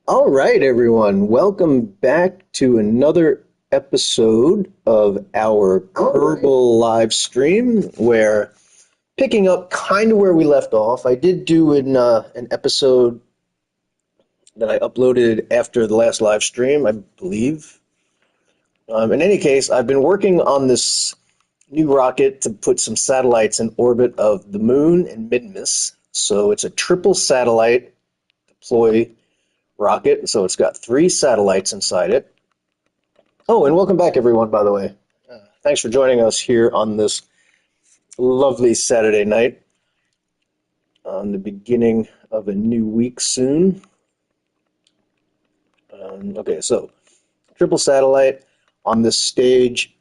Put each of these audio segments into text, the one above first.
All right, everyone. Welcome back to another episode of our Kerbal live stream. Where picking up kind of where we left off. I did do an episode that I uploaded after the last live stream, I believe. In any case, I've been working on this new rocket to put some satellites in orbit of the moon and Midmas. So it's a triple satellite deploy rocket. So it's got three satellites inside it. Oh, and welcome back, everyone, by the way. Thanks for joining us here on this lovely Saturday night, on the beginning of a new week soon. Okay, so triple satellite on this stage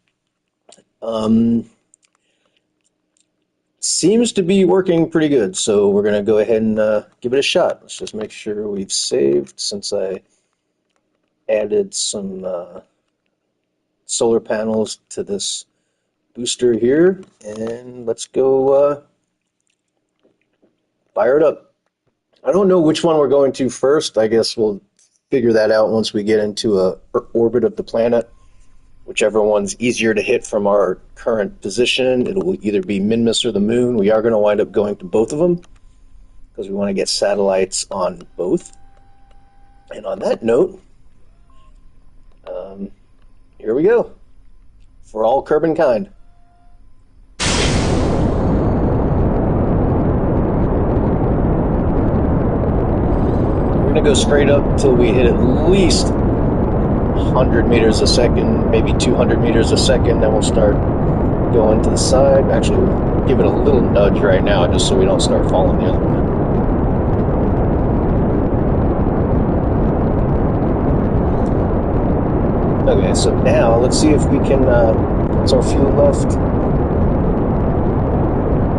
seems to be working pretty good, so we're going to go ahead and give it a shot. Let's just make sure we've saved since I added some solar panels to this booster here, and let's go fire it up. I don't know which one we're going to first. I guess we'll figure that out once we get into a orbit of the planet. Whichever one's easier to hit from our current position, it will either be Minmus or the moon. We are going to wind up going to both of them because we want to get satellites on both. And on that note, here we go. For all Kerbal kind. We're going to go straight up till we hit at least 100 meters a second, maybe 200 meters a second, then we'll start going to the side. Actually, we'll give it a little nudge right now just so we don't start falling the other way. Okay, so now let's see if we can, what's our fuel left?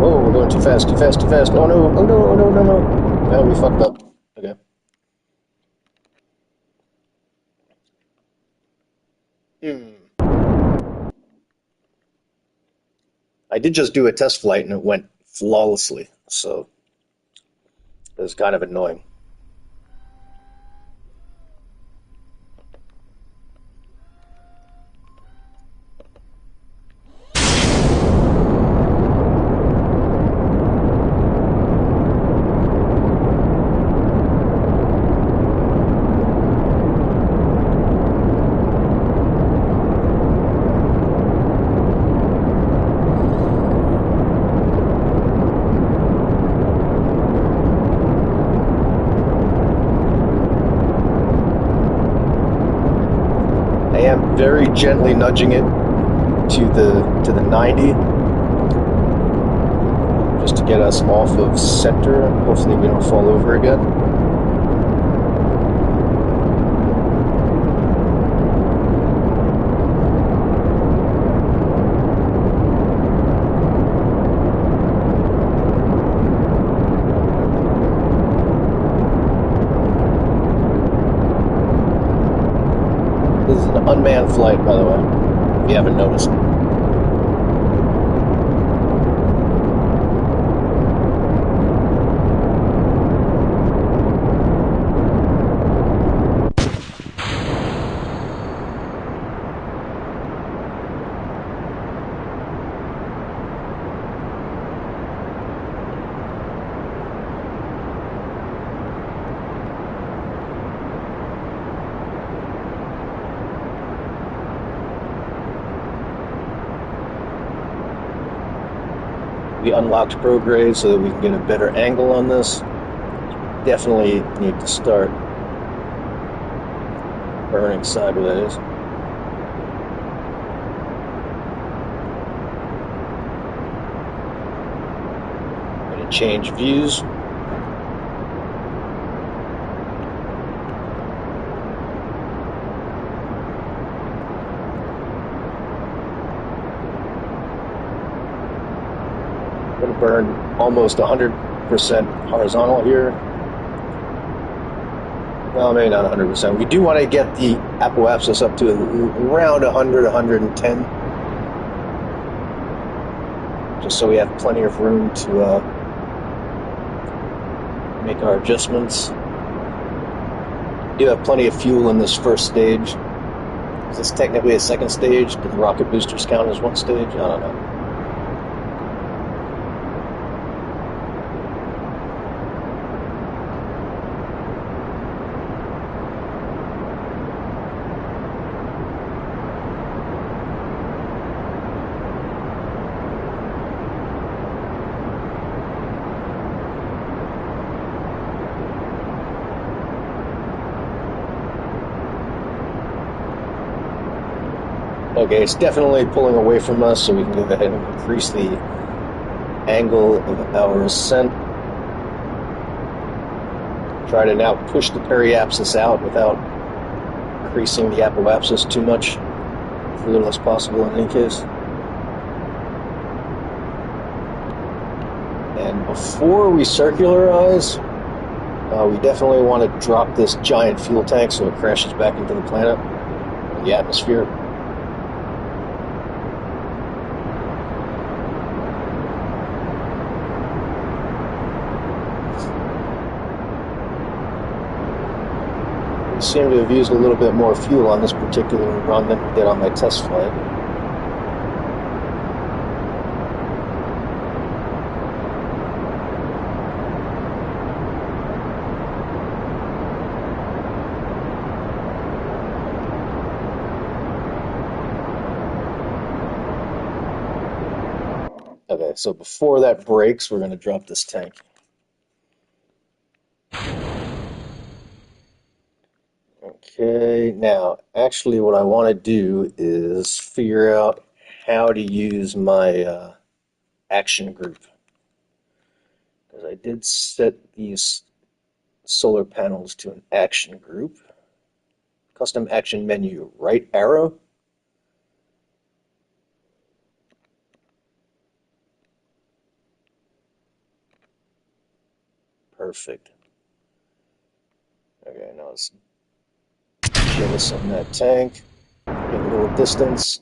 Whoa, we're going too fast, too fast, too fast. Oh no, oh no, oh no, no, no. Well, we fucked up. Okay. I did just do a test flight and it went flawlessly, so it was kind of annoying. Very gently nudging it to the 90 just to get us off of center. Hopefully we don't fall over again. This is an unmanned flight, by the way, if you haven't noticed. We unlocked prograde so that we can get a better angle on this. Definitely need to start burning sideways. Gonna change views. Gonna burn almost 100% horizontal here. Well, maybe not 100%. We do want to get the apoapsis up to around 100, 110. Just so we have plenty of room to make our adjustments. Do have plenty of fuel in this first stage. Is this technically a second stage? Do the rocket boosters count as one stage? I don't know. Okay, it's definitely pulling away from us, so we can go ahead and increase the angle of our ascent. Try to now push the periapsis out without increasing the apoapsis too much, as little as possible in any case. And before we circularize, we definitely want to drop this giant fuel tank so it crashes back into the planet, or the atmosphere. We seem to have used a little bit more fuel on this particular run than we did on my test flight. Okay, so before that breaks, we're going to drop this tank. Okay, now, actually what I want to do is figure out how to use my action group. Because I did set these solar panels to an action group. Custom action menu, right arrow. Perfect. Okay, now let's jettison that tank. Get a little distance.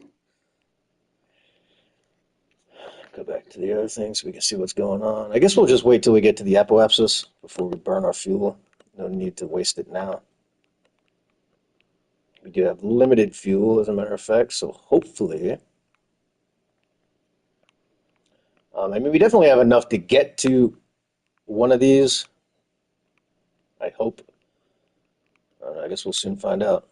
Go back to the other thing so we can see what's going on. I guess we'll just wait till we get to the apoapsis before we burn our fuel. No need to waste it now. We do have limited fuel, as a matter of fact, so hopefully... I mean, we definitely have enough to get to one of these. I hope. I guess we'll soon find out.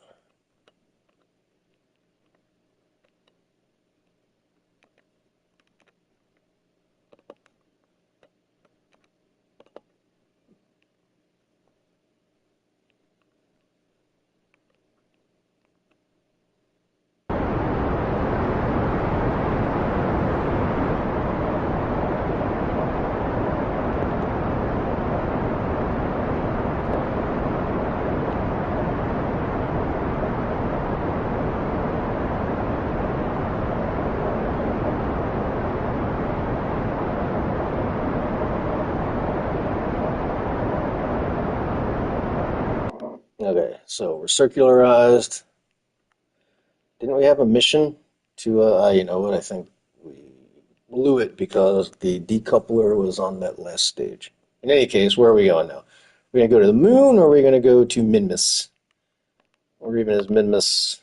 Okay, so we're circularized. Didn't we have a mission to, you know what, I think we blew it because the decoupler was on that last stage. In any case, where are we going now? We're going to go to the moon, or are we going to go to Minmus? Or even is Minmus...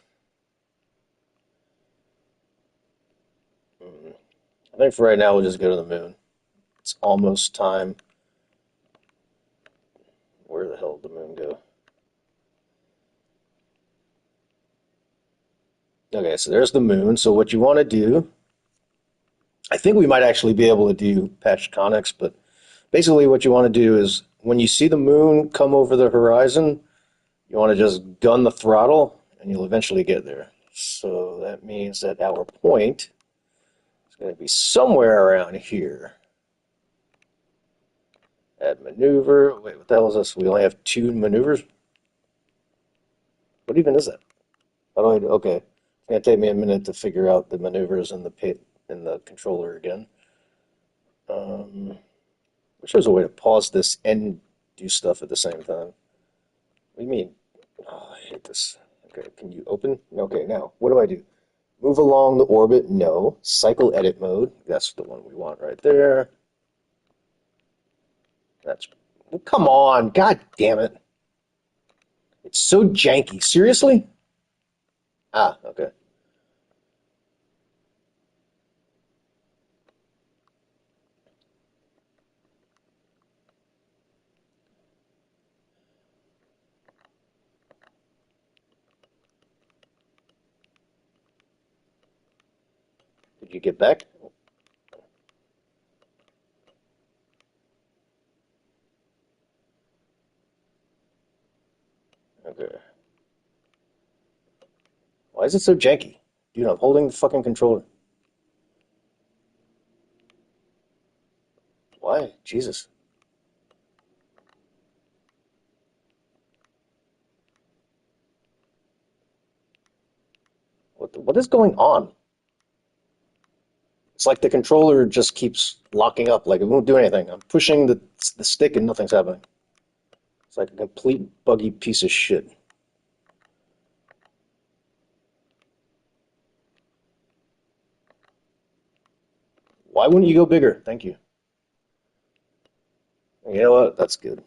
I think for right now we'll just go to the moon. It's almost time. Where the hell did the moon go? Okay, so there's the moon. So what you want to do, I think we might actually be able to do patch conics, but basically what you want to do is when you see the moon come over the horizon, you want to just gun the throttle and you'll eventually get there. So that means that our point is going to be somewhere around here. Add maneuver. Wait, what the hell is this? We only have 2 maneuvers? What even is that? How do I do? Okay. It's going to take me a minute to figure out the maneuvers in the controller again. Wish there was a way to pause this and do stuff at the same time. What do you mean? Oh, I hate this. Okay, can you open? Okay, now, what do I do? Move along the orbit? No. Cycle edit mode. That's the one we want right there. That's... Well, come on. God damn it. It's so janky. Seriously? Ah, okay. Did you get back? Okay. Why is it so janky? Dude, I'm holding the fucking controller. Why? Jesus. What is going on? It's like the controller just keeps locking up, like it won't do anything. I'm pushing the stick and nothing's happening. It's like a complete buggy piece of shit. Why wouldn't you go bigger? Thank you. You know what? That's good.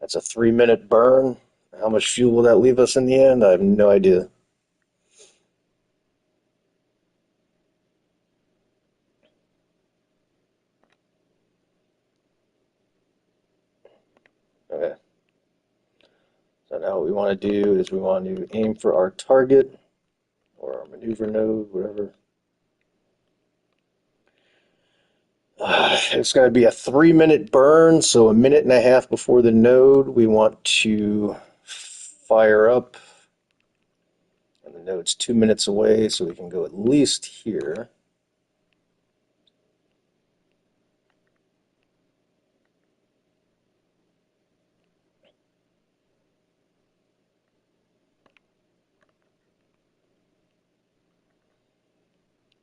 That's a 3 minute burn. How much fuel will that leave us in the end? I have no idea. Okay. So now what we want to do is we want to aim for our target or our maneuver node, whatever. It's going to be a 3 minute burn, so a minute and a half before the node, we want to fire up. And the node's 2 minutes away, so we can go at least here.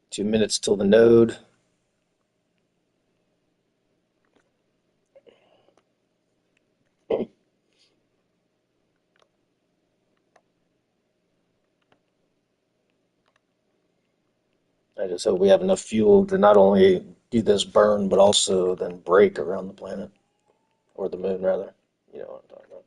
Two minutes till the node. I just hope we have enough fuel to not only do this burn, but also then break around the planet, or the moon, rather. You know what I'm talking about.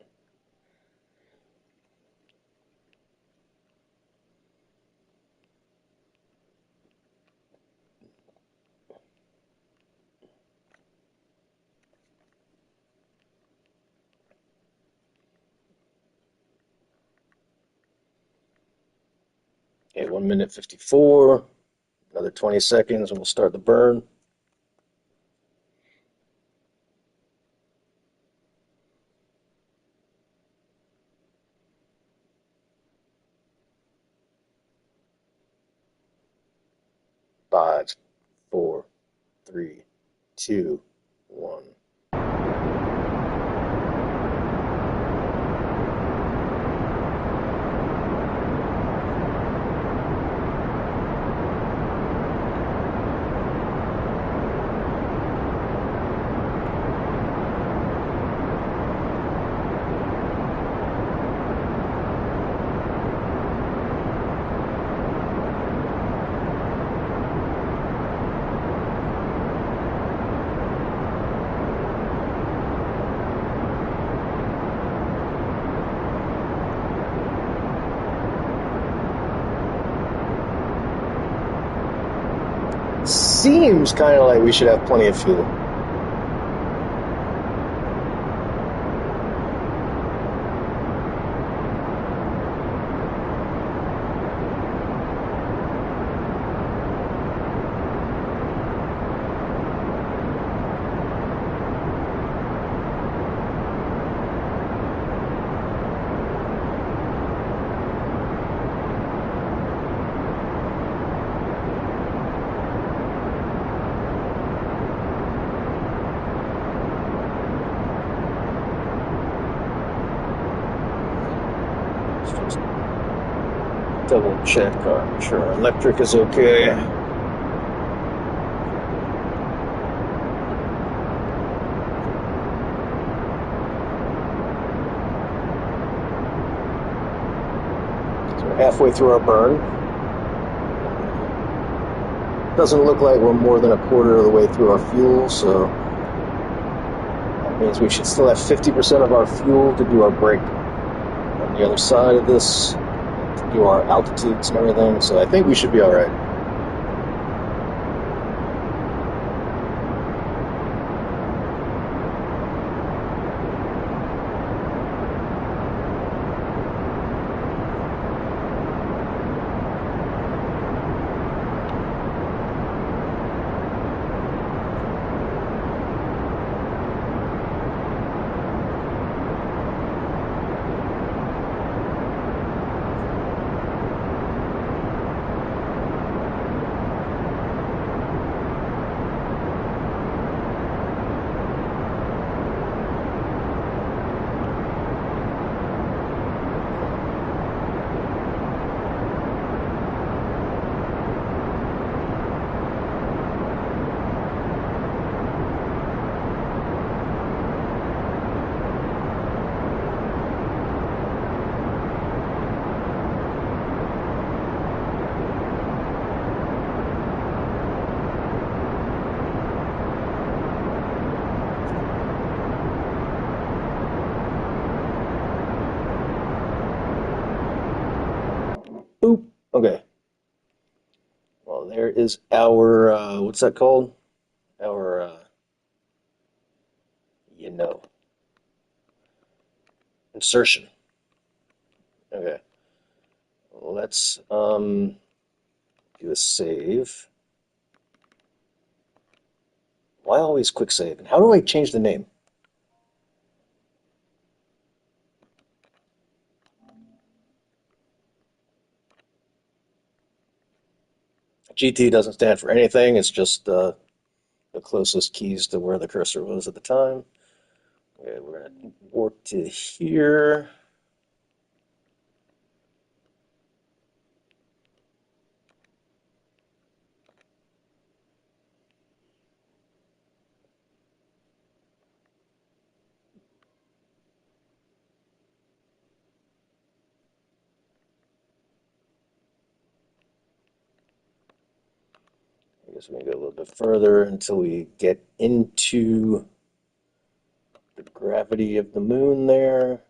Okay, 1 minute 54. Another 20 seconds, and we'll start the burn. 5, 4, 3, 2, 1. Seems kind of like we should have plenty of fuel. Just double check our sure our electric is okay. So we're halfway through our burn. Doesn't look like we're more than a quarter of the way through our fuel, so that means we should still have 50% of our fuel to do our break. the other side of this, do our altitudes and everything, so I think we should be all right. Boop. Okay. Well, there is our, what's that called? Our, you know, insertion. Okay. Let's do a save. Why always quick save? And how do I change the name? GT doesn't stand for anything. It's just the closest keys to where the cursor was at the time. Okay, we're gonna warp to here. I guess we can go a little bit further until we get into the gravity of the moon there.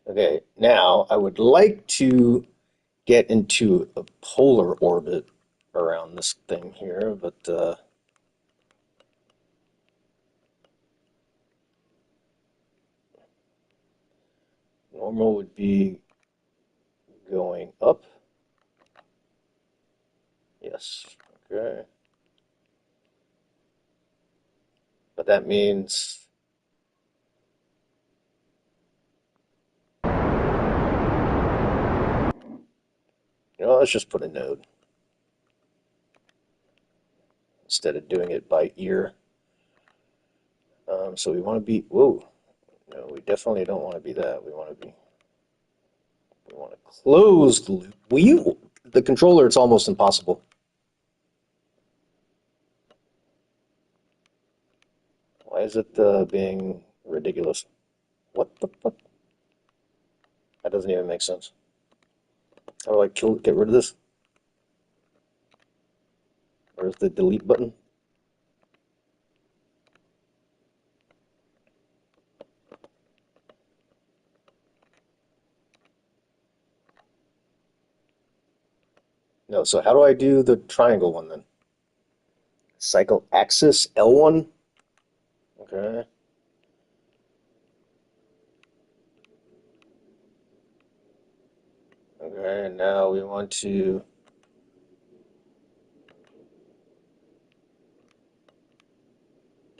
Okay, now I would like to get into a polar orbit around this thing here, but normal would be going up. Yes, okay. But that means, let's just put a node instead of doing it by ear. So we want to be, whoa, no, we definitely don't want to be that. We want to close the loop. The controller, it's almost impossible. Why is it being ridiculous? What the fuck? That doesn't even make sense. How do I get rid of this? Where's the delete button? No, so how do I do the triangle one then? Cycle axis L1? Okay. Okay, and now we want to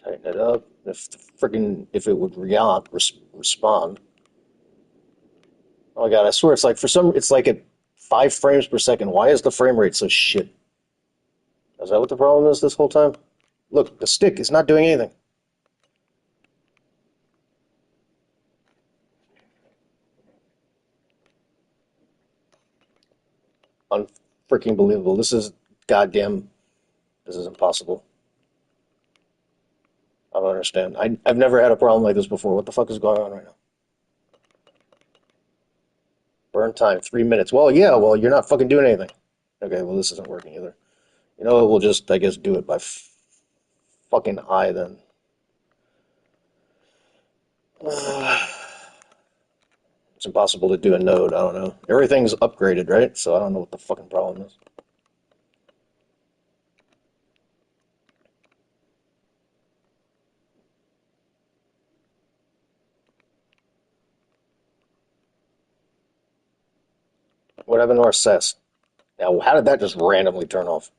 tighten it up. If it would respond. Oh my God, I swear it's like at 5 frames per second. Why is the frame rate so shit? Is that what the problem is this whole time? Look, the stick is not doing anything. Unfreaking believable. Goddamn, this is impossible. I don't understand. I've never had a problem like this before. What the fuck is going on right now? Burn time, 3 minutes. Well, yeah, well, you're not fucking doing anything. Okay, well, this isn't working either. You know what? We'll just, I guess, do it by fucking eye then. It's impossible to do a node. I don't know. Everything's upgraded, right? So I don't know what the fucking problem is. What happened to our SES? Now, how did that just randomly turn off?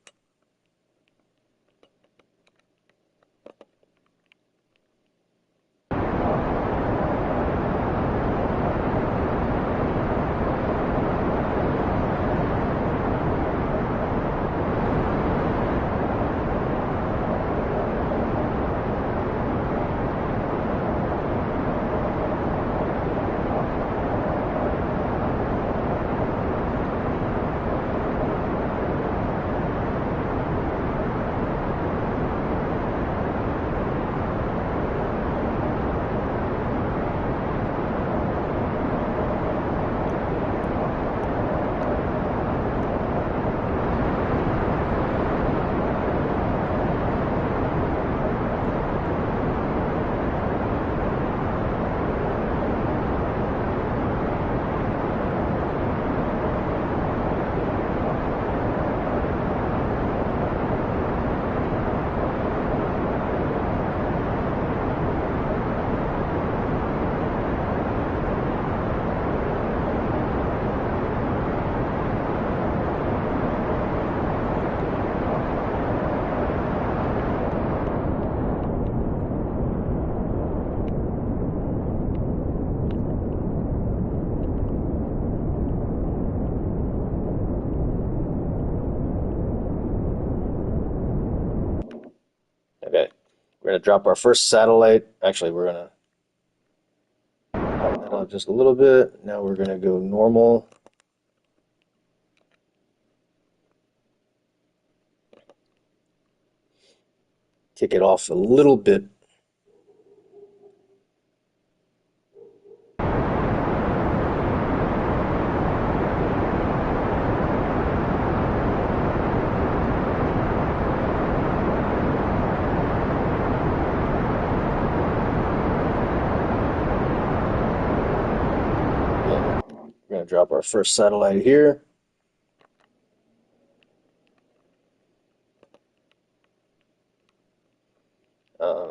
Okay, we're gonna drop our first satellite. Actually, we're gonna button that up just a little bit. Now we're gonna go normal. Kick it off a little bit. We're gonna drop our first satellite here.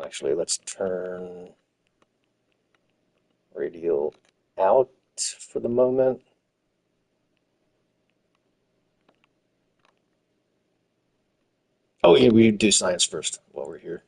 Actually, let's turn radial out for the moment. Oh, yeah, we do science first while we're here.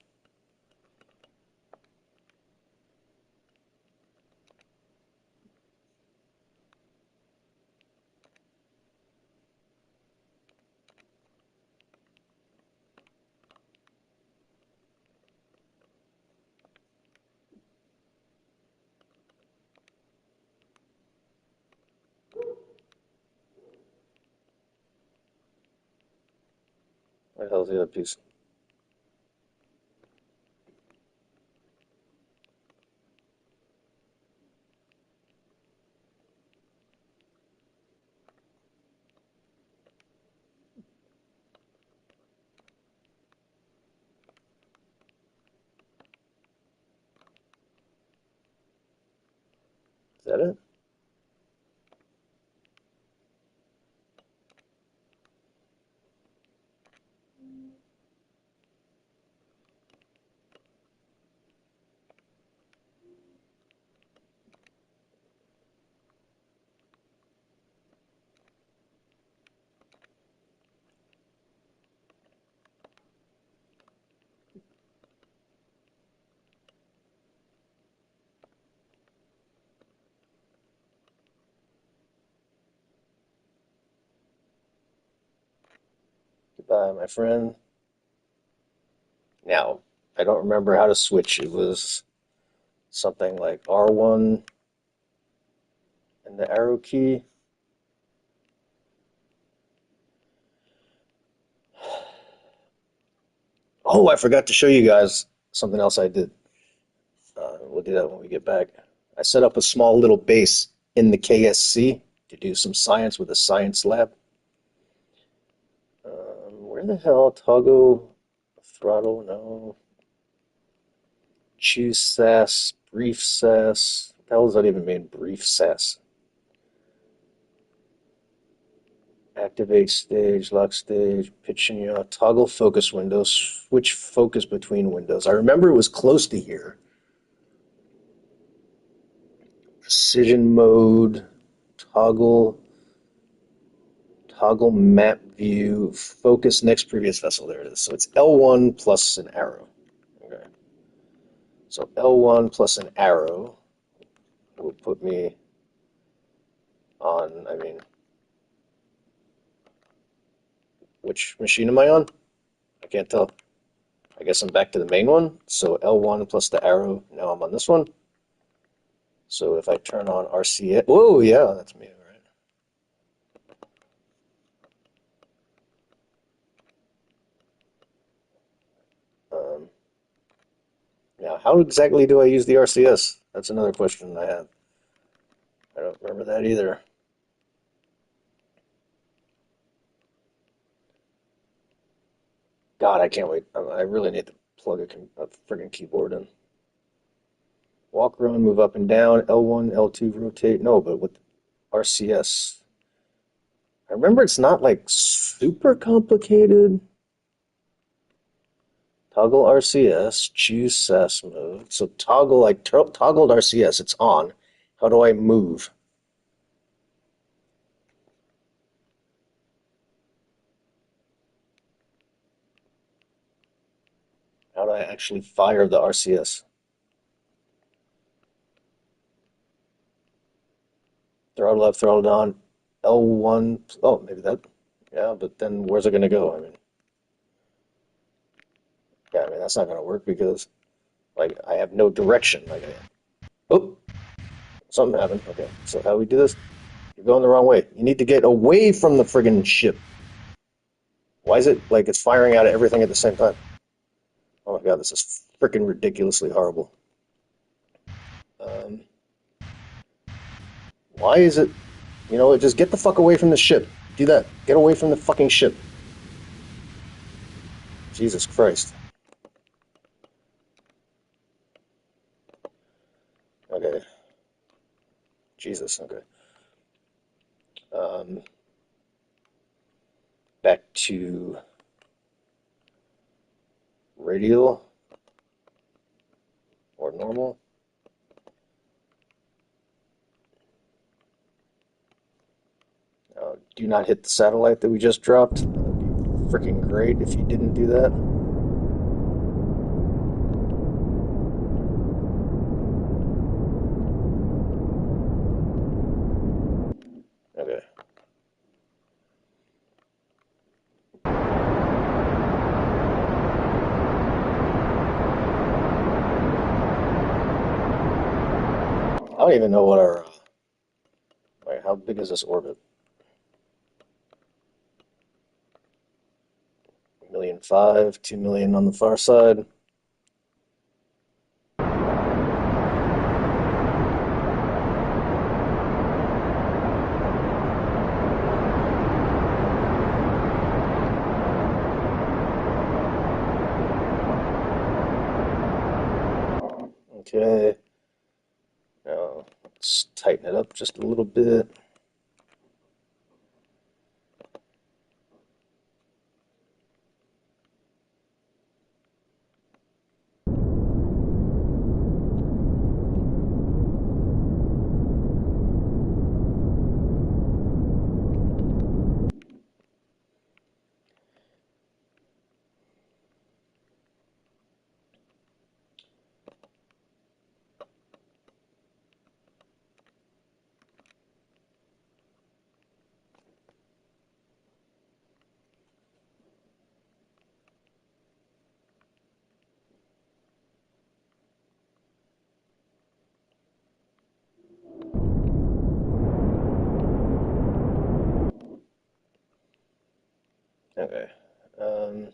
Where the hell's the other piece? Is that it? Goodbye, my friend. Now, I don't remember how to switch. It was something like R1 and the arrow key. Oh, I forgot to show you guys something else I did. We'll do that when we get back. I set up a small little base in the KSC. Do to do some science with a science lab. Where the hell? Toggle throttle? No. Choose SAS, brief SAS. What the hell does that even mean? Brief SAS. Activate stage, lock stage, pitch and yaw, toggle focus windows, switch focus between windows. I remember it was close to here. Precision mode, toggle map view, focus next previous vessel. There it is. So it's L1 plus an arrow. Okay. So L1 plus an arrow will put me on, which machine am I on? I can't tell. I guess I'm back to the main one. So L1 plus the arrow. Now I'm on this one. So if I turn on RCA, whoa, yeah, that's me, right? Now, how exactly do I use the RCS? That's another question I have. I don't remember that either. God, I can't wait. I really need to plug a friggin' keyboard in. Walk, run, move up and down, L1, L2, rotate. No, but with RCS. I remember it's not like super complicated. Toggle RCS, choose SAS mode. So toggle, toggled RCS, it's on. How do I move? How do I actually fire the RCS? Throttle up, throttle down, L1. Oh, maybe that. Yeah, but then where's it going to go? That's not going to work because, like, I have no direction. Oh, something happened. Okay, so how do we do this? You're going the wrong way. You need to get away from the friggin' ship. Why is it like it's firing out at everything at the same time? Oh my God, this is freaking ridiculously horrible. Um, why is it? You know what? Just get the fuck away from the ship. Do that. Get away from the fucking ship. Jesus Christ. Okay. Jesus. Okay. Um, back to radial or normal. Do not hit the satellite that we just dropped. That would be freaking great if you didn't do that. Okay. I don't even know what our, like, how big is this orbit? 1,000,005, 2 million on the far side. Okay. Now let's tighten it up just a little bit. Okay. Um,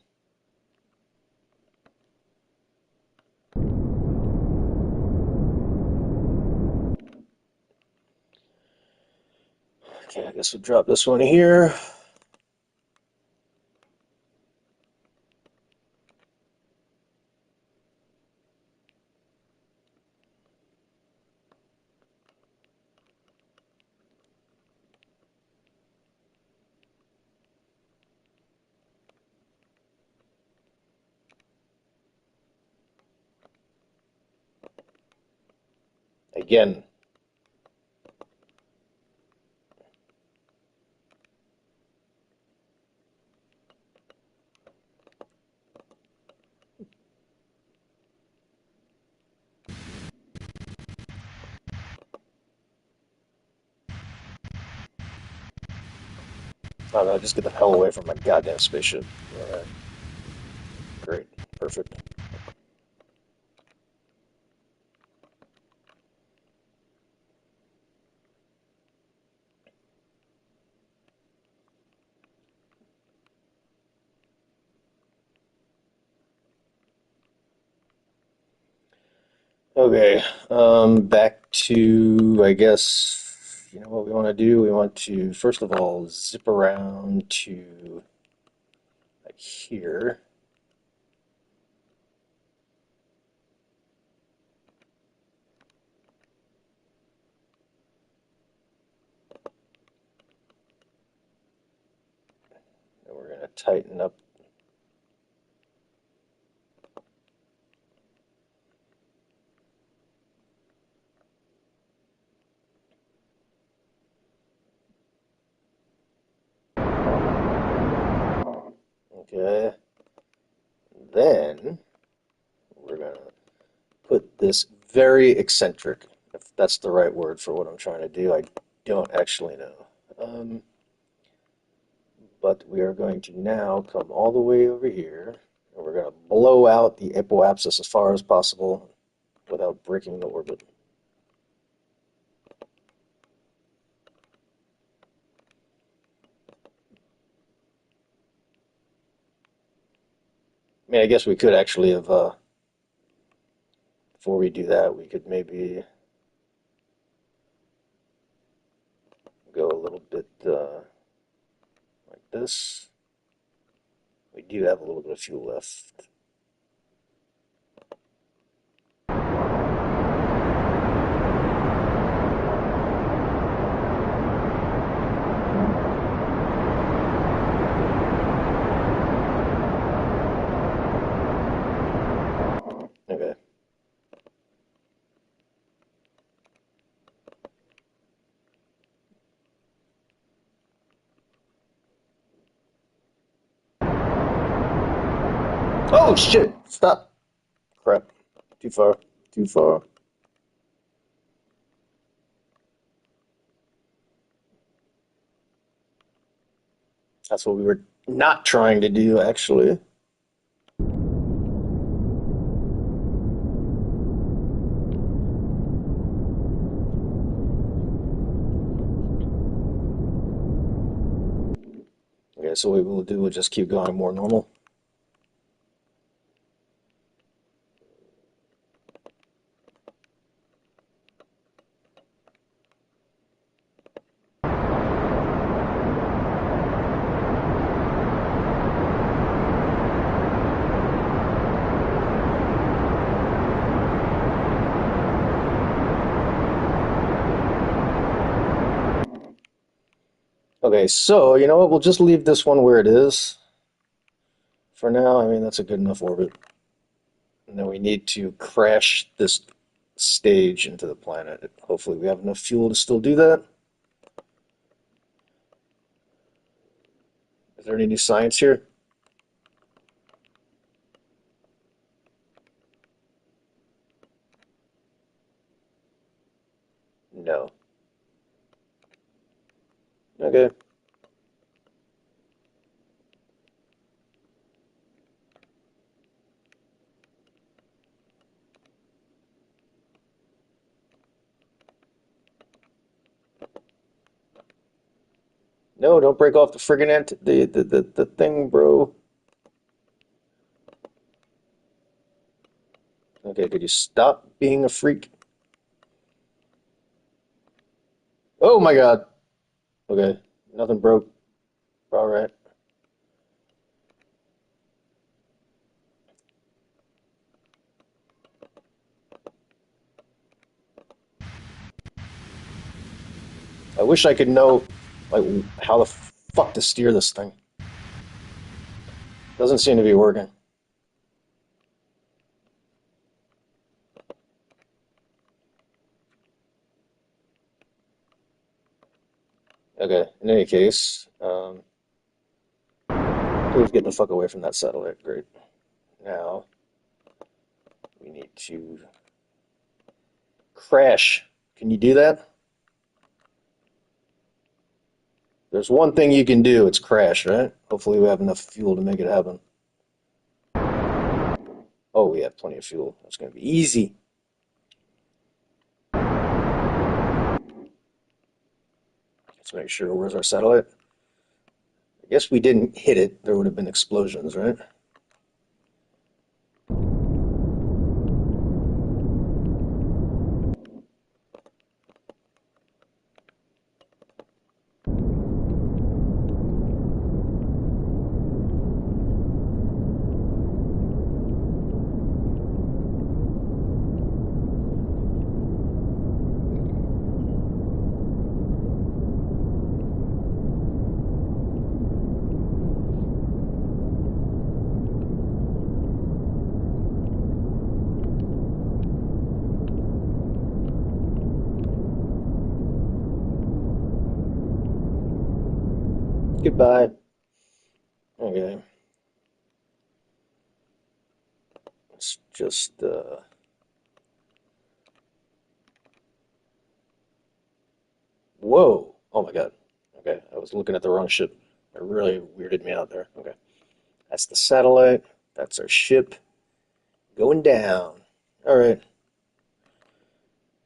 Okay, I guess we'll drop this one here. Again, oh no, just get the hell away from my goddamn spaceship. Alright, great, perfect. Okay, back to, I guess, you know what we want to do? We want to, first of all, zip around to like here. And we're going to tighten up. Okay, then we're going to put this very eccentric, if that's the right word for what I'm trying to do. I don't actually know. But we are going to now come all the way over here, and we're going to blow out the apoapsis as far as possible without breaking the orbit. I mean, I guess we could actually have, before we do that, we could maybe go a little bit like this. We do have a little bit of fuel left. Okay. Oh, shit! Stop! Crap. Too far. Too far. That's what we were not trying to do, actually. Okay, so what we'll do, we'll just keep going more normal. Okay, so you know what? We'll just leave this one where it is for now. I mean, that's a good enough orbit. And then we need to crash this stage into the planet. Hopefully, we have enough fuel to still do that. Is there any new science here? No. Okay. No, don't break off the friggin' the thing, bro. Okay, could you stop being a freak? Oh my God. Okay, nothing broke. All right. I wish I could know, like, how the fuck to steer this thing. Doesn't seem to be working. Okay, in any case, please get the fuck away from that satellite. Great. Now, we need to crash. Can you do that? There's one thing you can do, it's crash, right? Hopefully we have enough fuel to make it happen. Oh, we have plenty of fuel. That's going to be easy. Let's make sure. Where's our satellite? I guess we didn't hit it. There would have been explosions, right? Goodbye. Okay. Let's just, whoa. Oh my God. Okay, I was looking at the wrong ship. It really weirded me out there. Okay. That's the satellite. That's our ship going down. All right.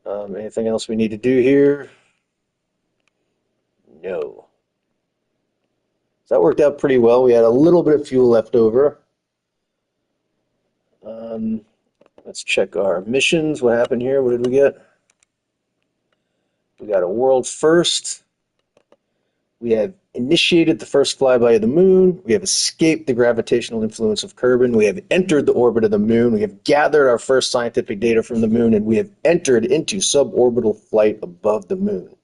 Anything else we need to do here? No. So that worked out pretty well. We had a little bit of fuel left over. Um, let's check our missions. What happened here? What did we get? We got a world first. We have initiated the first flyby of the moon. We have escaped the gravitational influence of Kerbal. We have entered the orbit of the moon. We have gathered our first scientific data from the moon, and we have entered into suborbital flight above the moon.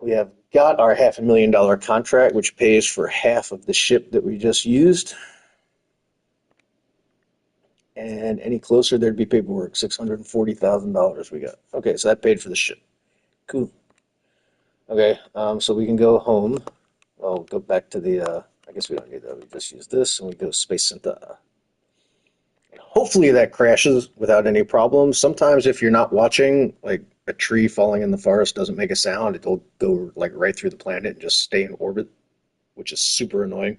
We have got our $500,000 contract, which pays for half of the ship that we just used. And any closer, there'd be paperwork. $640,000 we got. Okay, so that paid for the ship. Cool. Okay, so we can go home. Well, go back to the, I guess we don't need that. We just use this and we go Space Center. Hopefully that crashes without any problems. Sometimes if you're not watching, like a tree falling in the forest doesn't make a sound, it'll go like right through the planet and just stay in orbit, which is super annoying.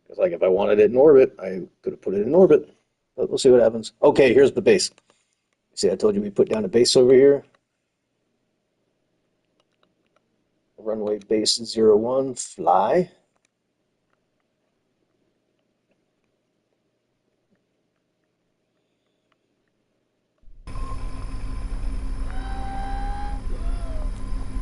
Because like if I wanted it in orbit, I could have put it in orbit. But we'll see what happens. Okay, here's the base. See, I told you we put down a base over here. Runway base 01, fly.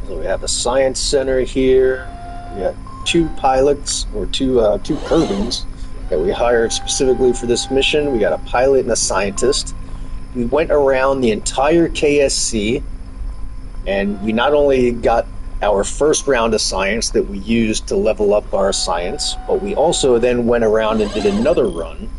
So we have the science center here. We got two pilots, or two Kerbals that we hired specifically for this mission. We got a pilot and a scientist. We went around the entire KSC, and we not only got our first round of science that we used to level up our science, but we also then went around and did another run.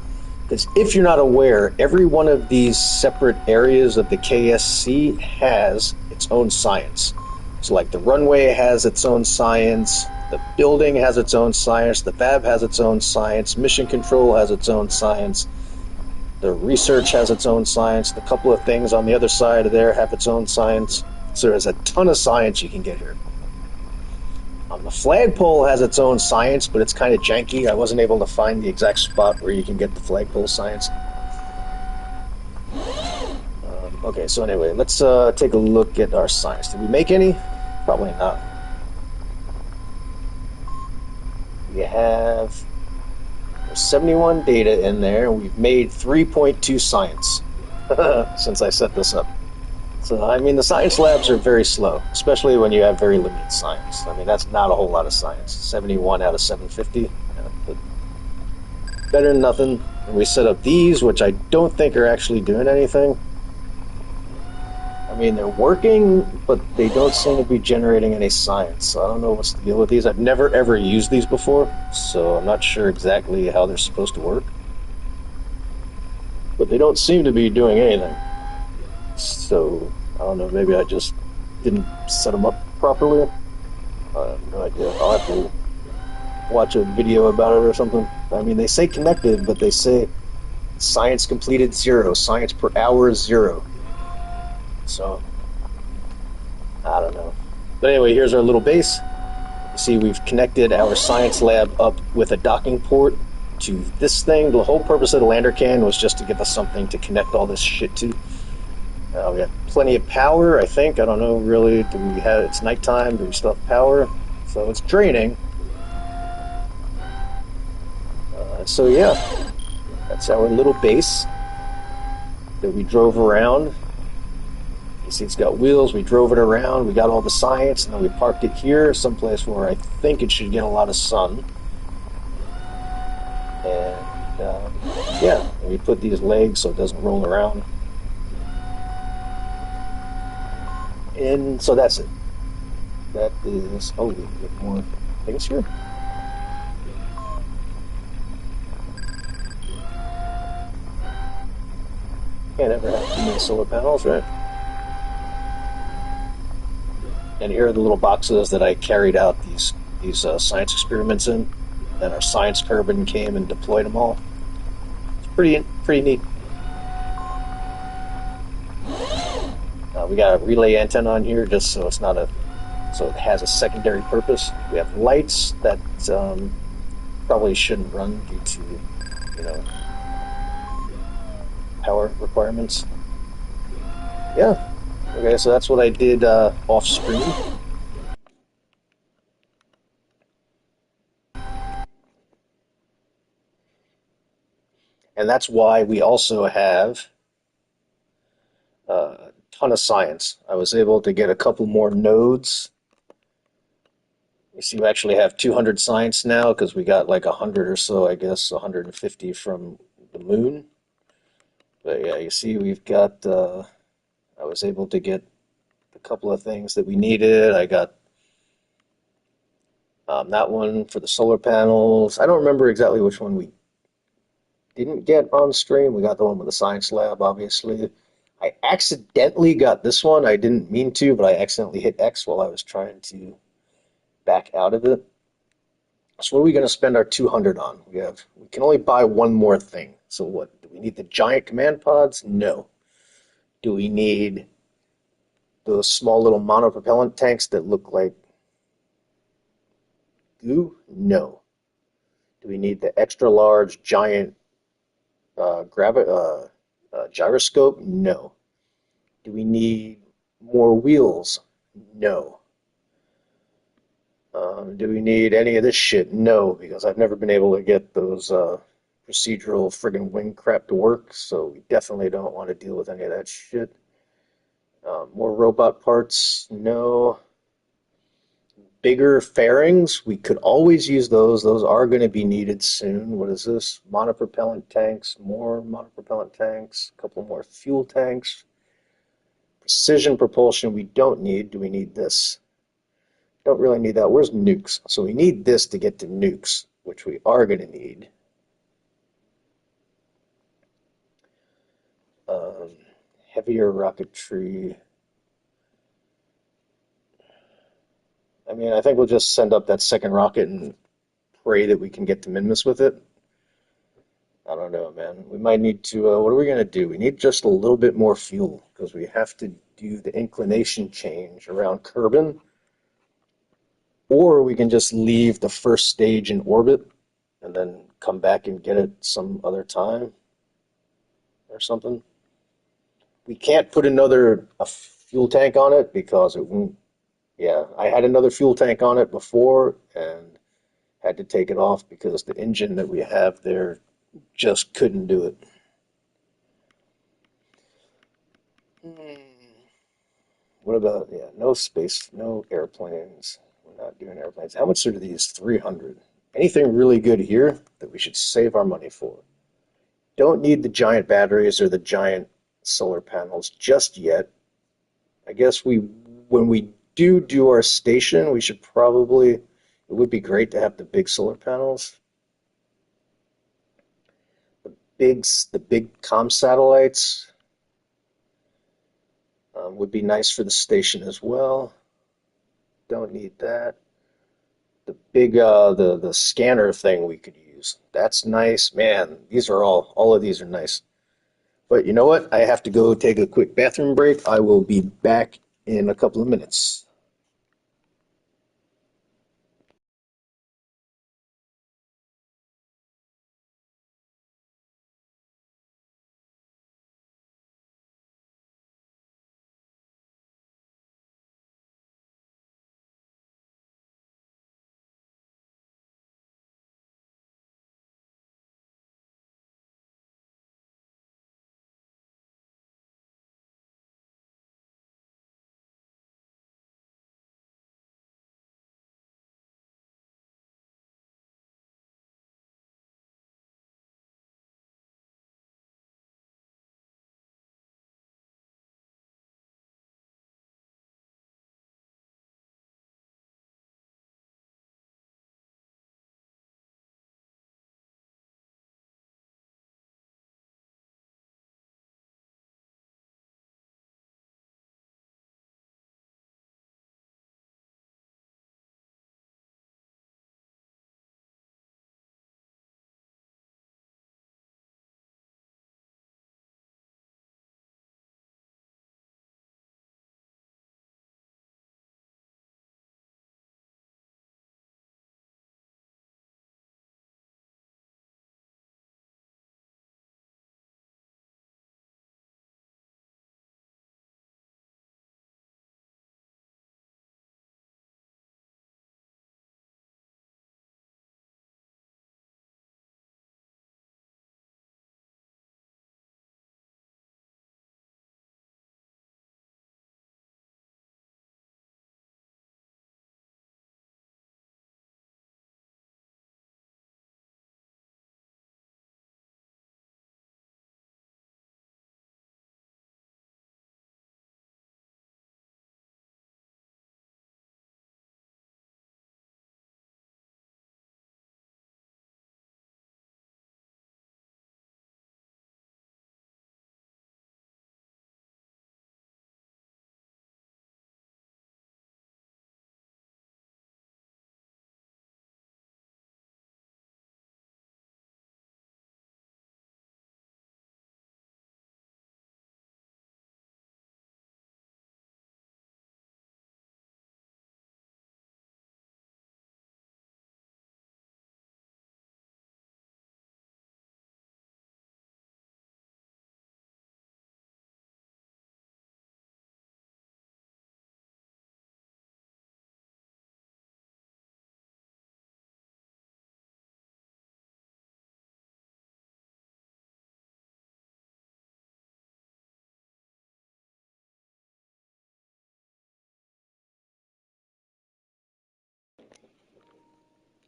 Because if you're not aware, every one of these separate areas of the KSC has its own science. So like the runway has its own science, the building has its own science, the fab has its own science, mission control has its own science, the research has its own science, the couple of things on the other side of there have its own science. So there's a ton of science you can get here. The flagpole has its own science, but it's kind of janky. I wasn't able to find the exact spot where you can get the flagpole science. Okay, so anyway, let's take a look at our science. Did we make any? Probably not. We have 71 data in there, and we've made 3.2 science since I set this up. So, I mean, the science labs are very slow, especially when you have very limited science. I mean, that's not a whole lot of science. 71 out of 750. But better than nothing. And we set up these, which I don't think are actually doing anything. I mean, they're working, but they don't seem to be generating any science. So I don't know what's the deal with these. I've never ever used these before, so I'm not sure exactly how they're supposed to work. But they don't seem to be doing anything. So I don't know, maybe I just didn't set them up properly. I have no idea. I'll have to watch a video about it or something. I mean, they say connected, but they say science completed 0, science per hour 0. So, I don't know. But anyway, here's our little base. You see, we've connected our science lab up with a docking port to this thing. The whole purpose of the lander can was just to give us something to connect all this shit to. We have plenty of power, I think. I don't know, really. Do we have? It's nighttime. Do we still have power? So it's draining. So yeah, that's our little base that we drove around. You see, it's got wheels. We drove it around. We got all the science, and then we parked it here, someplace where I think it should get a lot of sun. And yeah, and we put these legs so it doesn't roll around. And so that's it. That is. Oh, we get more things here. Can't ever have too many solar panels, right? And here are the little boxes that I carried out these science experiments in. Then our science Kerbal came and deployed them all. It's pretty neat. We got a relay antenna on here just so it's not so it has a secondary purpose. We have lights that probably shouldn't run due to, you know, power requirements. Yeah. Okay, so that's what I did off screen. And that's why we also have a ton of science. I was able to get a couple more nodes. You see, we actually have 200 science now because we got like 100 or so, I guess, 150 from the moon. But yeah, you see, we've got, I was able to get a couple of things that we needed. I got that one for the solar panels. I don't remember exactly which one we didn't get on stream. We got the one with the science lab, obviously. I accidentally got this one. I didn't mean to, but I accidentally hit X while I was trying to back out of it. So what are we going to spend our 200 on? We can only buy one more thing. So what? Do we need the giant command pods? No. Do we need those small little monopropellant tanks that look like goo? No. Do we need the extra large giant gyroscope? No. Do we need more wheels? No. Do we need any of this shit? No, because I've never been able to get those procedural friggin' wing crap to work, so we definitely don't want to deal with any of that shit. More robot parts? No. Bigger fairings? We could always use those. Those are going to be needed soon. What is this? Monopropellant tanks, more monopropellant tanks, a couple more fuel tanks. Precision propulsion we don't need. Do we need this? Don't really need that. Where's nukes? So we need this to get to nukes, which we are going to need. Heavier rocketry. I mean, I think we'll just send up that second rocket and pray that we can get to Minmus with it. I don't know, man. We might need to, what are we going to do? We need just a little bit more fuel because we have to do the inclination change around Kerbal. Or we can just leave the first stage in orbit and then come back and get it some other time or something. We can't put a fuel tank on it because it won't. Yeah, I had another fuel tank on it before and had to take it off because the engine that we have there just couldn't do it. What about, yeah, no space, no airplanes. We're not doing airplanes. How much are these? 300. Anything really good here that we should save our money for? Don't need the giant batteries or the giant solar panels just yet. I guess when we do our station, we should probably, it would be great to have the big solar panels. The big comm satellites would be nice for the station as well. Don't need that. The big the scanner thing we could use. That's nice. Man, these are all of these are nice. But you know what? I have to go take a quick bathroom break. I will be back in a couple of minutes.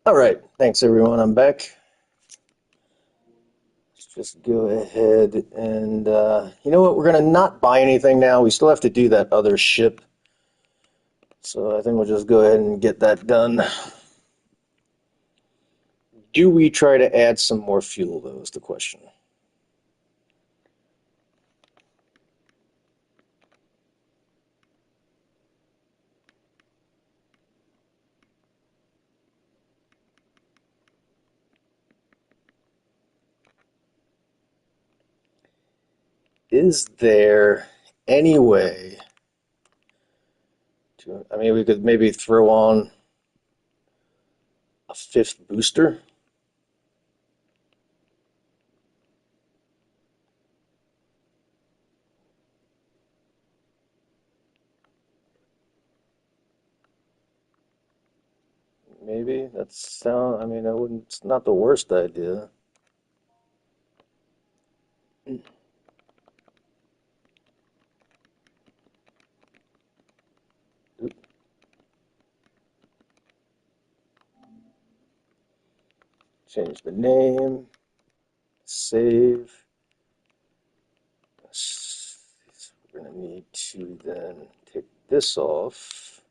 All right, thanks everyone. I'm back. Let's just go ahead and you know what? We're gonna not buy anything now. We still have to do that other ship, so I think we'll just go ahead and get that done. Do we try to add some more fuel, though, is the question. Is there any way to, I mean, we could maybe throw on a fifth booster? Maybe that's sound. I mean, I wouldn't. It's not the worst idea. Change the name. Save. We're going to need to then take this off.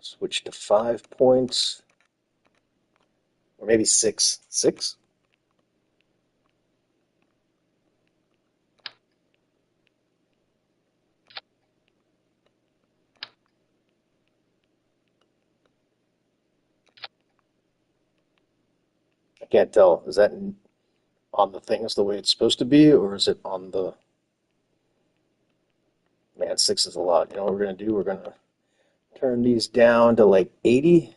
Switch to 5 points. Or maybe 6. 6? I can't tell. Is that on the things the way it's supposed to be, or is it on the... Man, 6 is a lot. You know what we're going to do? We're going to turn these down to like 80.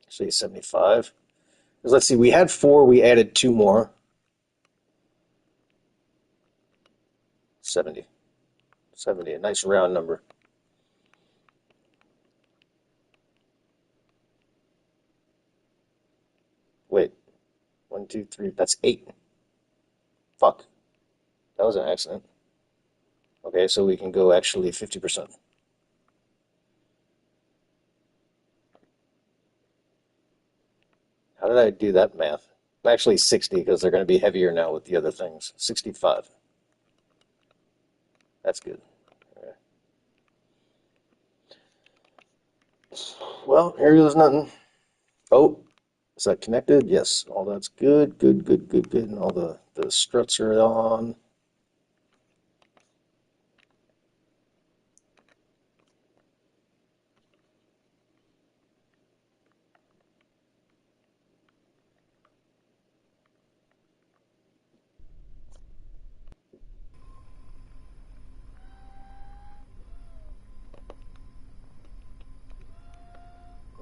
Say 75. Because let's see, we had 4, we added 2 more. 70. 70, a nice round number. Wait, 1, 2, 3, that's 8. Fuck, that was an accident. Okay, so we can go actually 50%. How did I do that math? Actually 60, because they're going to be heavier now with the other things. 65. That's good. Okay. Well, here goes nothing. Oh, is that connected? Yes, all that's good, good, good, good, good. And all the struts are on.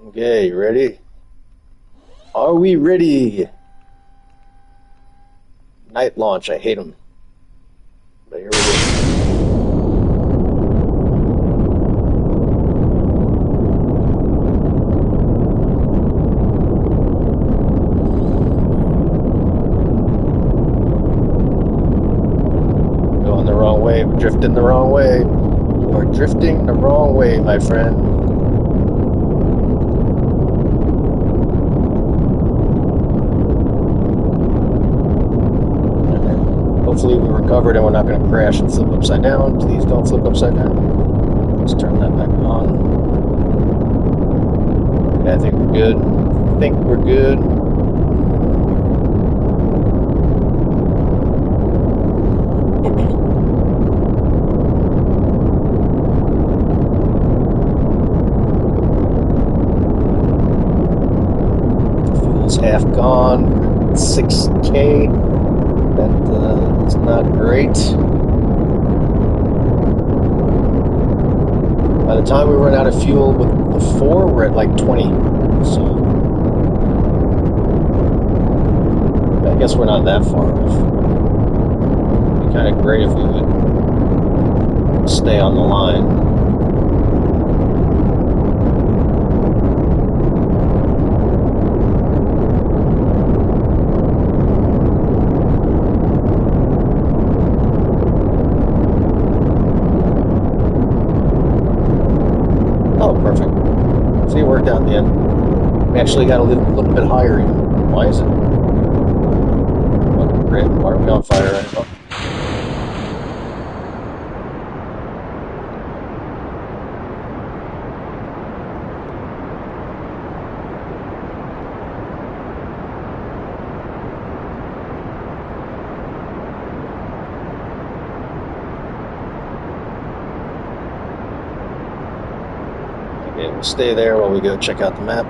Okay, you ready? Are we ready? Night launch, I hate them. But here we go. Going the wrong way, we're drifting the wrong way. We're drifting the wrong way, my friend. Hopefully we recovered and we're not going to crash and flip upside down. Please don't flip upside down. Let's turn that back on. Okay, I think we're good. I think we're good. Fuel's half gone. 6K. That's not great. By the time we run out of fuel with the 4, we're at like 20. So I guess we're not that far off. It'd be kind of great if we would stay on the line. Perfect. See, it worked out in the end. We actually got a little bit higher even. Why is it? Fucking great. Why are we on fire right now? Okay, we'll stay there while we go check out the map.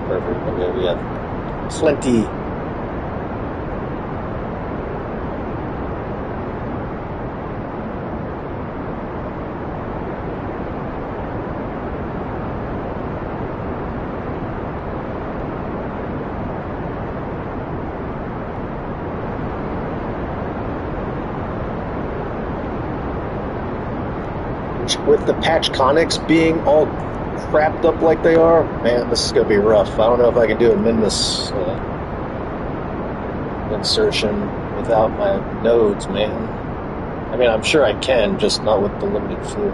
Perfect. Okay, we have plenty. with the patch conics being all crapped up like they are, man, this is gonna be rough. I don't know if I can do a Minmus insertion without my nodes, man. I mean, I'm sure I can, just not with the limited fuel.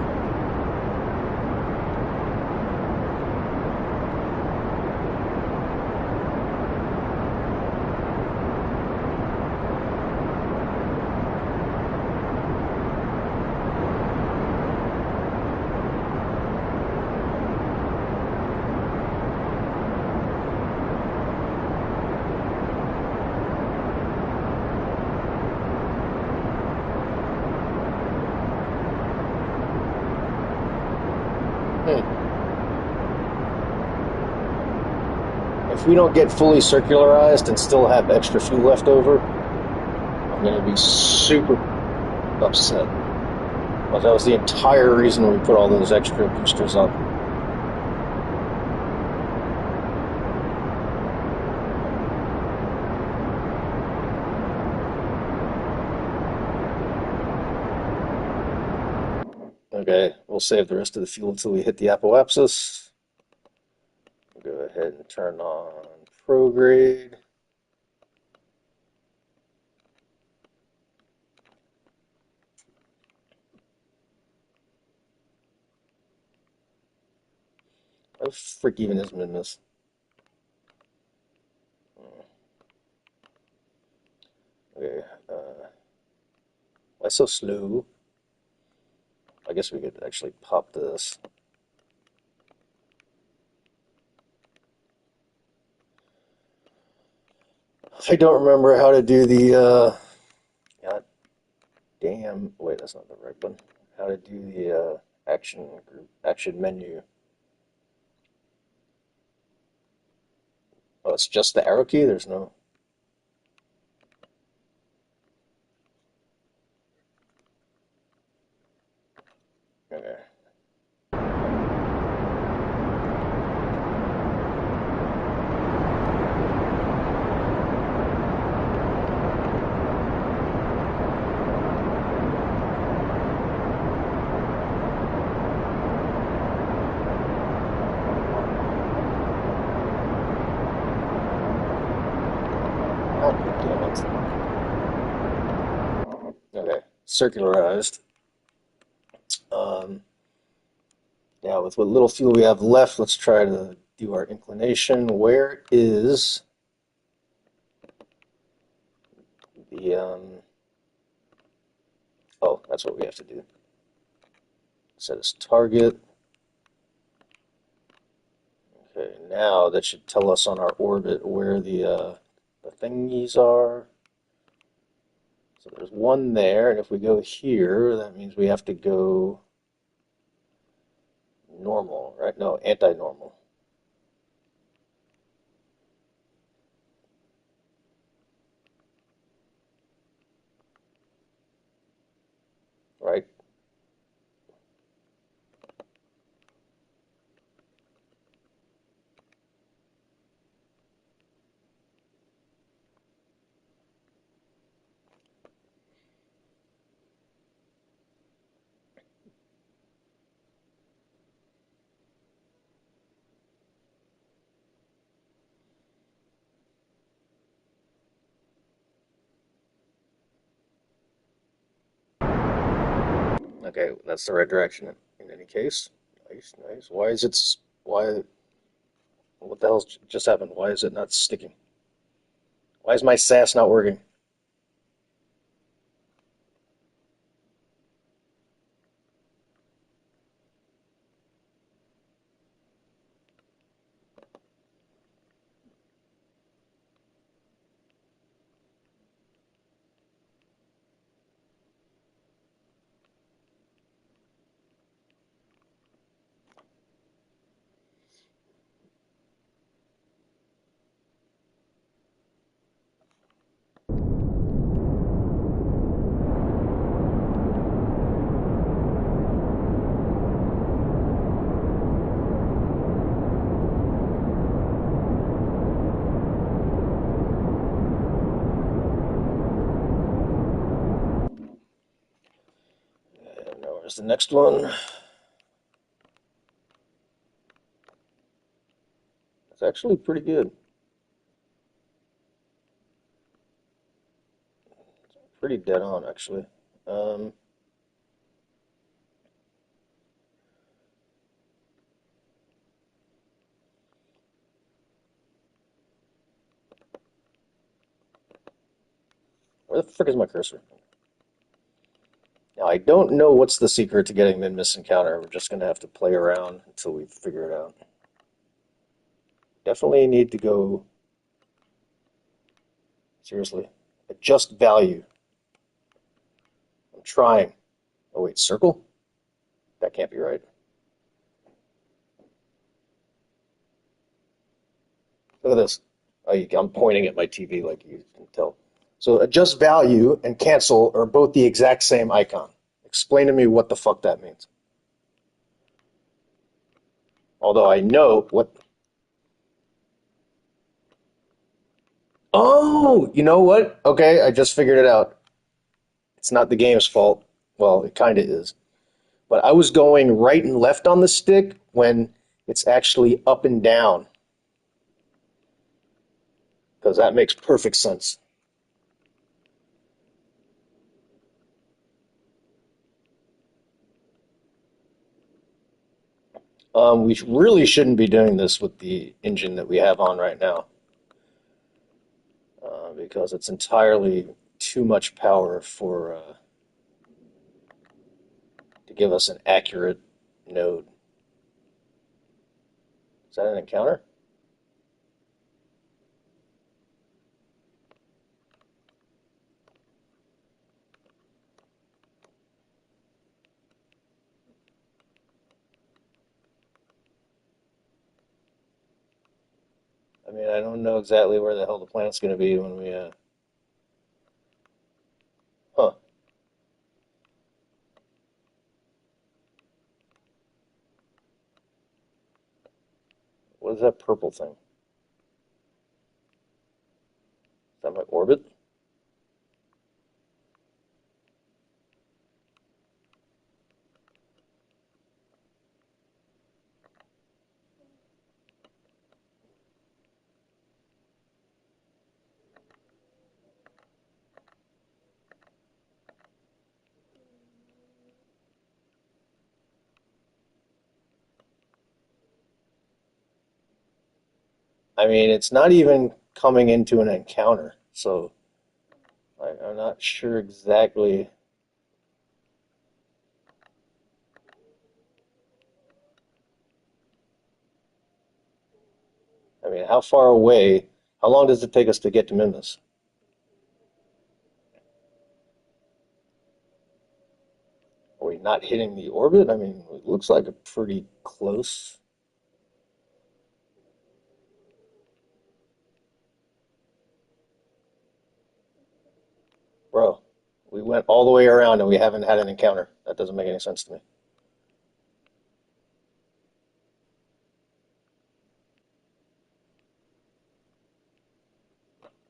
If we don't get fully circularized and still have extra fuel left over, I'm going to be super upset. But that was the entire reason we put all those extra boosters on. Okay, we'll save the rest of the fuel until we hit the apoapsis. We'll go ahead and turn on prograde. How the frick even is Minmus? Okay, why so slow? I guess we could actually pop this. I don't remember how to do the, God damn, wait, that's not the right one. How to do the action group, action menu. Oh, it's just the arrow key? There's no. Okay. Oh, damn it. Okay, circularized. Um, Now, with what little fuel we have left, let's try to do our inclination. Where is the, oh, that's what we have to do. Set as target. Okay, now that should tell us on our orbit where the thingies are. So there's one there, and if we go here, that means we have to go normal, right? No, anti-normal, right? Okay, that's the right direction in any case. Nice, nice. Why is it, why, what the hell's just happened? Why is it not sticking? Why is my SAS not working? And now where's the next one? It's actually pretty good. Pretty dead on, actually. Um, where the frick is my cursor? Now, I don't know what's the secret to getting mid-miss encounter. We're just going to have to play around until we figure it out. Definitely need to go, seriously, adjust value. I'm trying. Oh, wait, circle? That can't be right. Look at this. I'm pointing at my TV like you can tell. So adjust value and cancel are both the exact same icon. Explain to me what the fuck that means. Although I know what. Oh, you know what? Okay, I just figured it out. It's not the game's fault. Well, it kind of is. But I was going right and left on the stick when it's actually up and down, because that makes perfect sense. We really shouldn't be doing this with the engine that we have on right now, because it's entirely too much power for to give us an accurate node. Is that an encounter? I mean, I don't know exactly where the hell the planet's going to be when we. Huh? What is that purple thing? Is that my orbit? I mean, it's not even coming into an encounter, so I'm not sure exactly. I mean, how far away? How long does it take us to get to Mimas? Are we not hitting the orbit? I mean, it looks like a pretty close. Bro, we went all the way around and we haven't had an encounter. That doesn't make any sense to me.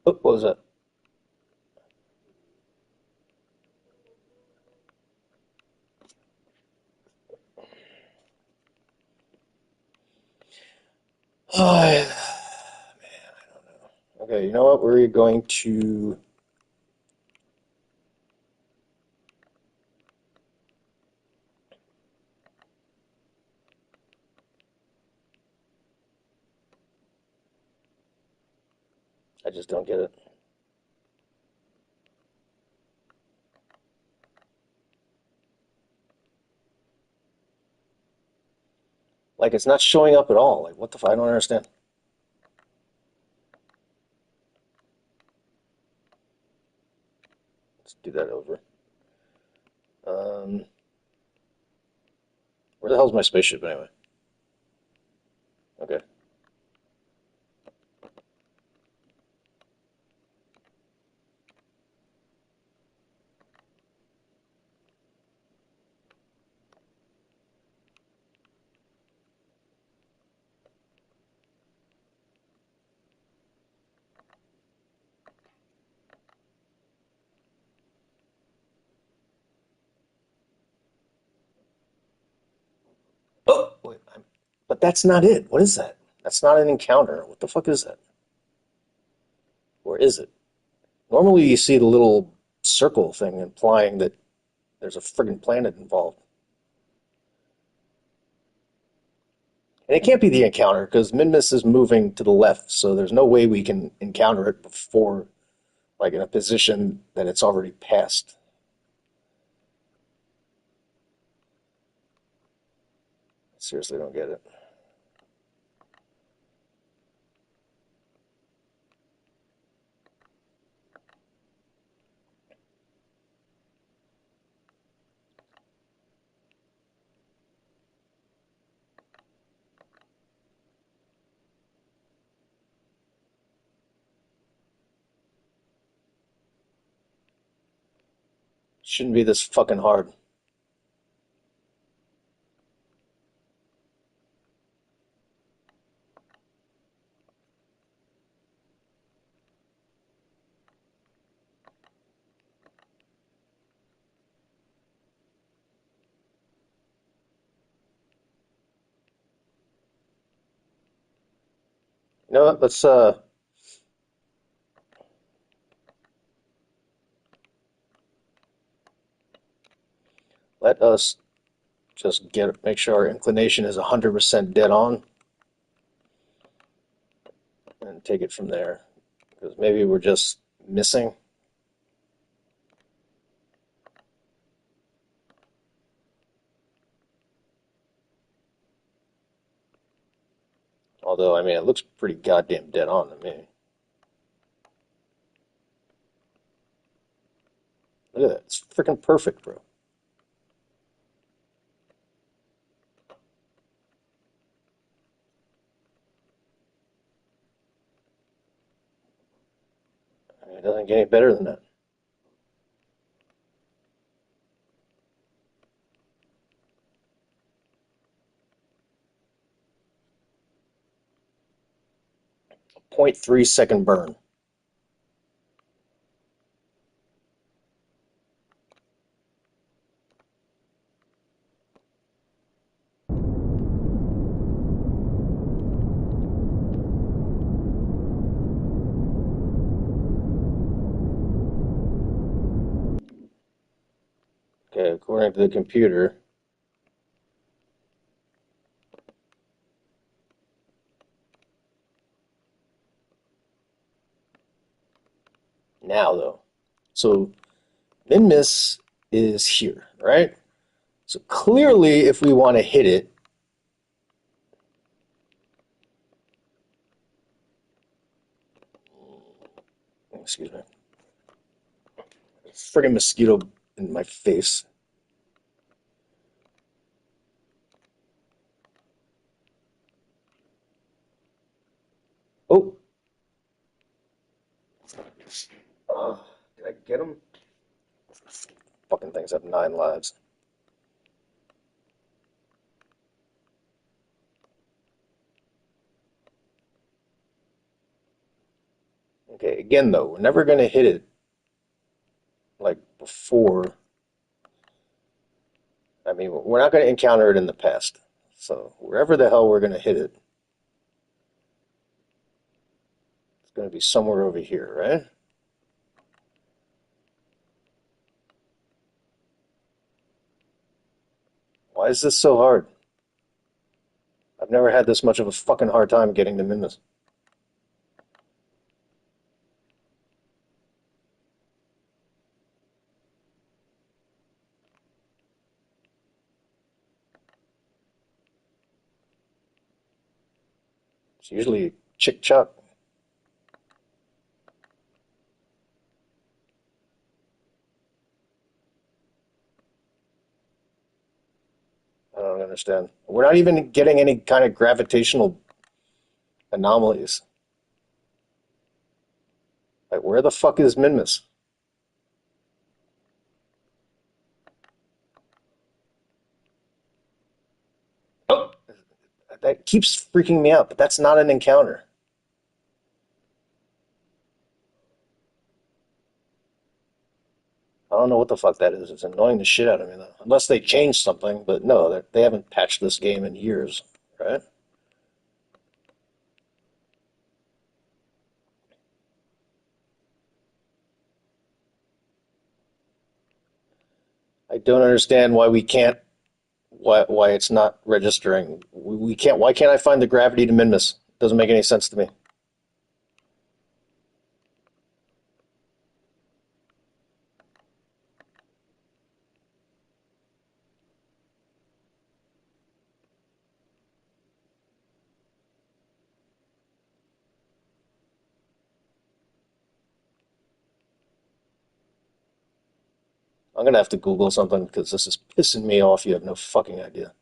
Oh, what was that? Oh, okay, you know what? We're going to. I just don't get it. Like, it's not showing up at all. Like, what the fuck? I don't understand. Let's do that over. Um, where the hell's my spaceship anyway? Okay. Oh, wait, but that's not it. What is that? That's not an encounter. What the fuck is that? Or is it? Normally you see the little circle thing implying that there's a friggin' planet involved. And it can't be the encounter because Minmus is moving to the left, so there's no way we can encounter it before, like in a position that it's already passed. I seriously don't get it. Shouldn't be this fucking hard. You know what? Let us just make sure our inclination is 100% dead on and take it from there. Because maybe we're just missing. Although, I mean, it looks pretty goddamn dead on to me. Look at that. It's freaking perfect, bro. I mean, it doesn't get any better than that. A 0.3 second burn. Okay, according to the computer. Now, though. So, Minmus is here, right? So clearly, if we want to hit it, excuse me, friggin' mosquito in my face. Oh, did I get him? Fucking things have 9 lives. Okay, again though, we're never gonna hit it like before. I mean, we're not gonna encounter it in the past. So wherever the hell we're gonna hit it, it's gonna be somewhere over here, right? Why is this so hard? I've never had this much of a fucking hard time getting them in this. It's usually chick chuck. I don't understand. We're not even getting any kind of gravitational anomalies. Like, where the fuck is Minmus? Oh, that keeps freaking me out, but that's not an encounter. I don't know what the fuck that is. It's annoying the shit out of me, though. Unless they changed something, but no, they haven't patched this game in years, right? I don't understand why we can't, why it's not registering. We can't, why can't I find the gravity to Minmus? Doesn't make any sense to me. I'm gonna have to Google something because this is pissing me off. You have no fucking idea.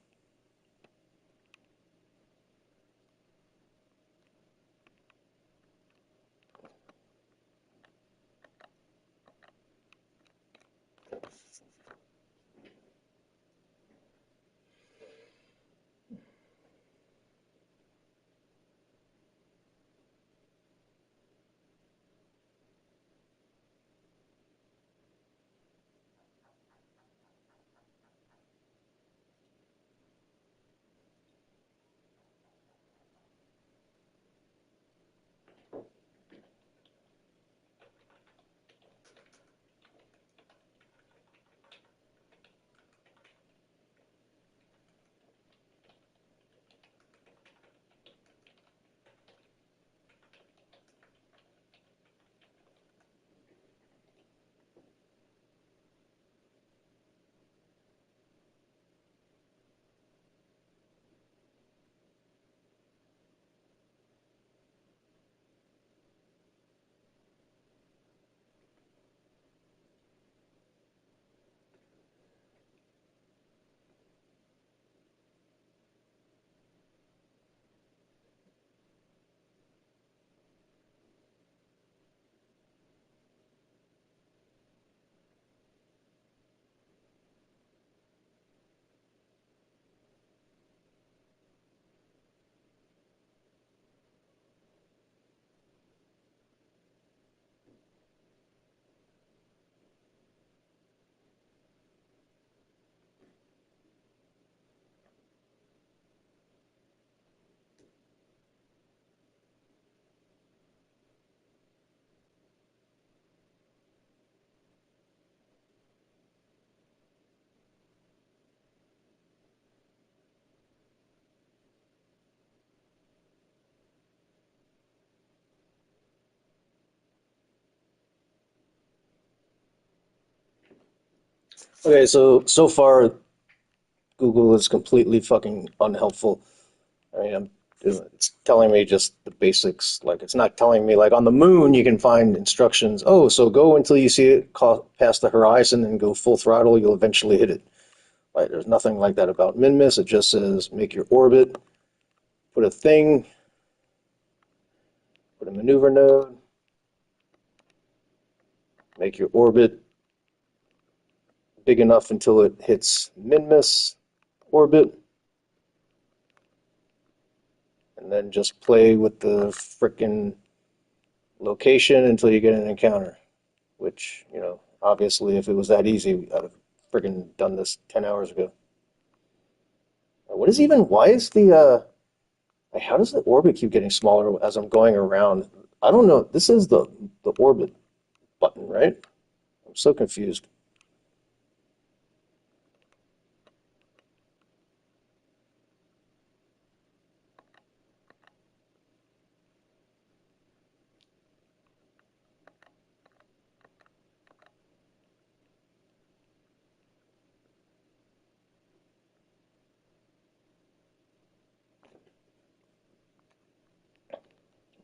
Okay, so far Google is completely fucking unhelpful. I mean, it's telling me just the basics. Like, it's not telling me, like, on the moon, you can find instructions. Oh, so go until you see it past the horizon and go full throttle. You'll eventually hit it. Like, there's nothing like that about Minmus. It just says make your orbit, put a thing, put a maneuver node, make your orbit big enough until it hits Minmus orbit, and then just play with the frickin' location until you get an encounter. Which, obviously, if it was that easy, I'd have friggin' done this 10 hours ago. What is even, why is how does the orbit keep getting smaller as I'm going around? I don't know. This is the orbit button, right? I'm so confused.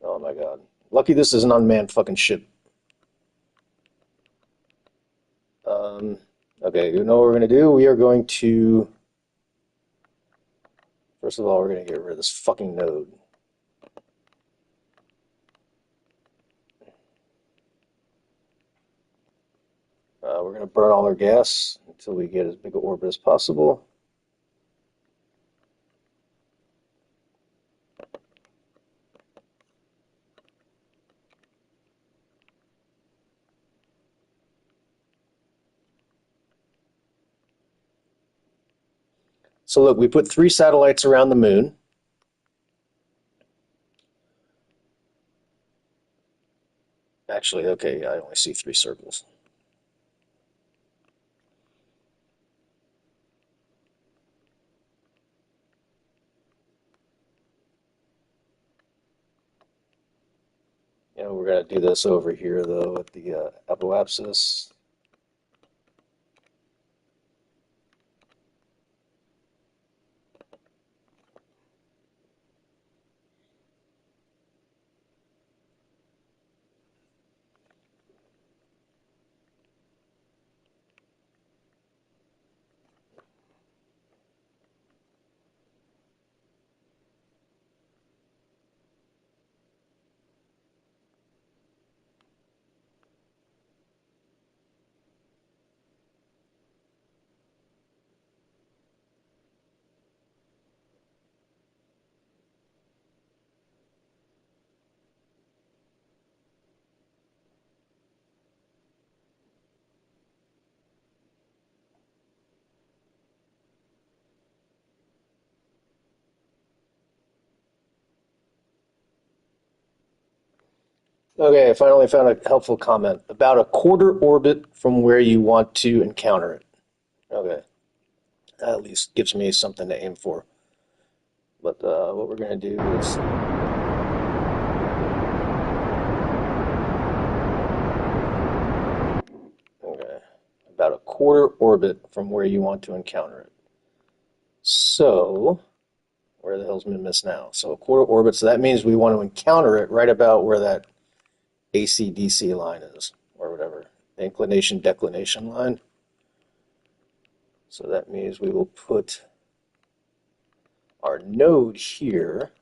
Oh my God. Lucky this is an unmanned fucking ship. Um, okay, you know what we're going to do? We are going to, first of all, we're going to get rid of this fucking node. We're going to burn all our gas until we get as big an orbit as possible. So look, we put 3 satellites around the moon. Actually, okay, I only see 3 circles. to do this over here, though, at the apoapsis. Okay, I finally found a helpful comment. About a quarter orbit from where you want to encounter it. Okay, that at least gives me something to aim for. But what we're going to do is... Okay, about a quarter orbit from where you want to encounter it. So, where the hell's Miss now? So a quarter orbit, so that means we want to encounter it right about where that AC/DC line is, or whatever, the inclination-declination line. So that means we will put our node here.